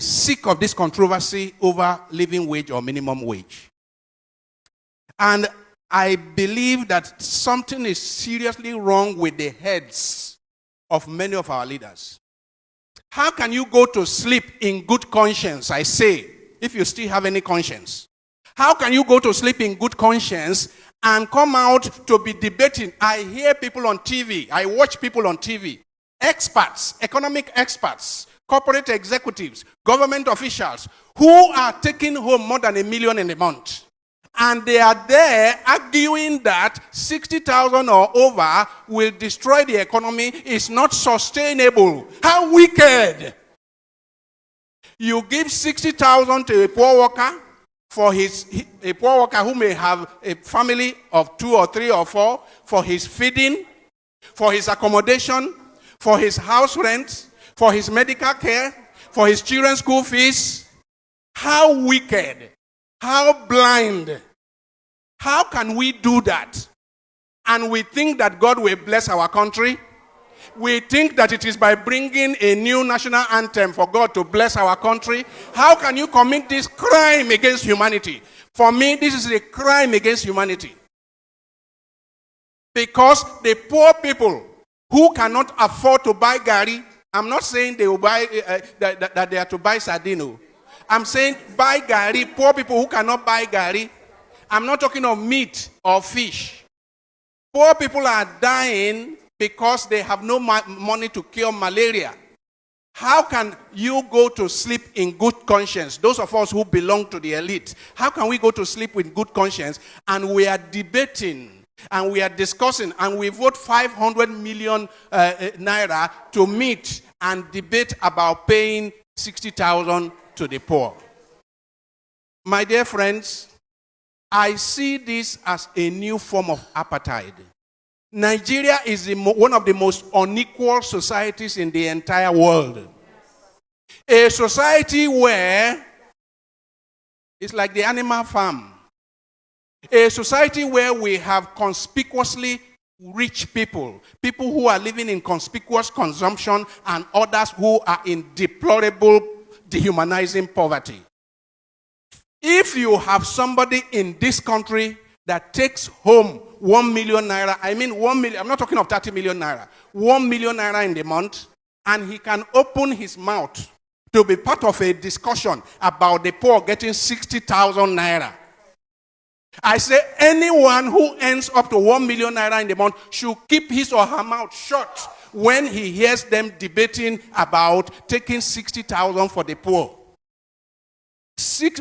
sick of this controversy over living wage or minimum wage. And I believe that something is seriously wrong with the heads of many of our leaders. How can you go to sleep in good conscience, I say, if you still have any conscience? How can you go to sleep in good conscience and come out to be debating? I hear people on TV, I watch people on TV, experts, economic experts, corporate executives, government officials, who are taking home more than $1 million in a month. And they are there arguing that 60,000 or over will destroy the economy, is not sustainable. How wicked! You give 60,000 to a poor worker, a poor worker who may have a family of 2 or 3 or 4, for his feeding, for his accommodation, for his house rent, for his medical care, for his children's school fees. How wicked! How blind! How can we do that? And we think that God will bless our country? We think that it is by bringing a new national anthem for God to bless our country? How can you commit this crime against humanity? For me, this is a crime against humanity. Because the poor people who cannot afford to buy gari, I'm not saying they will buy that they are to buy sardine. I'm saying buy gari, poor people who cannot buy gari. I'm not talking of meat or fish. Poor people are dying because they have no money to cure malaria. How can you go to sleep in good conscience? Those of us who belong to the elite, how can we go to sleep with good conscience and we are debating and we are discussing and we vote 500 million naira to meet and debate about paying 60,000 to the poor? My dear friends, I see this as a new form of apartheid. Nigeria is one of the most unequal societies in the entire world. A society where it's like the animal farm. A society where we have conspicuously rich people, people who are living in conspicuous consumption, and others who are in deplorable, dehumanizing poverty. If you have somebody in this country that takes home 1 million naira, I mean 1 million, I'm not talking of 30 million naira, 1 million naira in the month, and he can open his mouth to be part of a discussion about the poor getting 60,000 naira. I say anyone who earns up to 1 million naira in the month should keep his or her mouth shut when he hears them debating about taking 60,000 for the poor.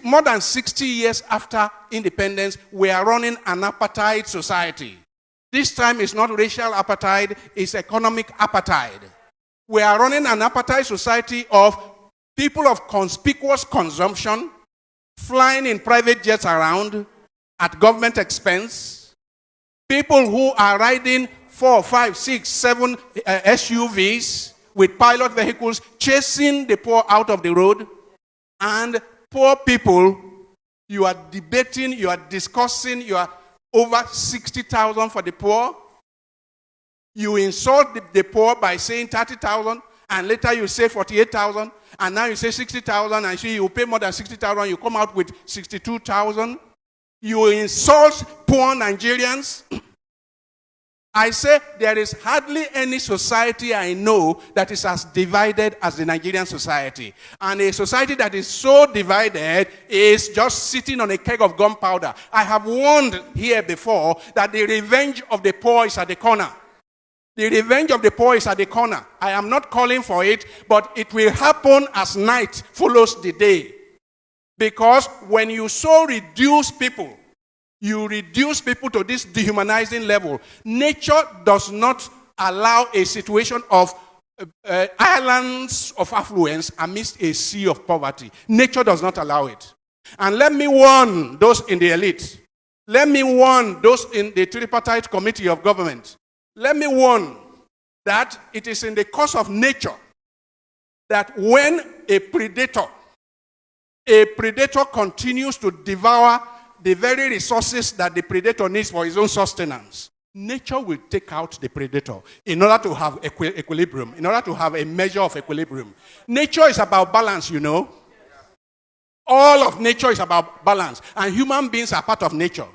More than 60 years after independence, we are running an apartheid society. This time it's not racial apartheid, it's economic apartheid. We are running an apartheid society of people of conspicuous consumption, flying in private jets around at government expense, people who are riding 4, 5, 6, 7 SUVs with pilot vehicles, chasing the poor out of the road, and poor people, you are debating, you are discussing, you are over 60,000 for the poor. You insult the poor by saying 30,000, and later you say 48,000, and now you say 60,000, and you pay more than 60,000, you come out with 62,000. You insult poor Nigerians. I say there is hardly any society I know that is as divided as the Nigerian society. And a society that is so divided is just sitting on a keg of gunpowder. I have warned here before that the revenge of the poor is at the corner. The revenge of the poor is at the corner. I am not calling for it, but it will happen as night follows the day. Because when you so reduce people, you reduce people to this dehumanizing level. Nature does not allow a situation of islands of affluence amidst a sea of poverty. Nature does not allow it. And let me warn those in the elite. Let me warn those in the tripartite committee of government. Let me warn that it is in the course of nature that when a predator continues to devour the very resources that the predator needs for his own sustenance, nature will take out the predator in order to have equilibrium, in order to have a measure of equilibrium. Nature is about balance, you know. All of nature is about balance, and human beings are part of nature.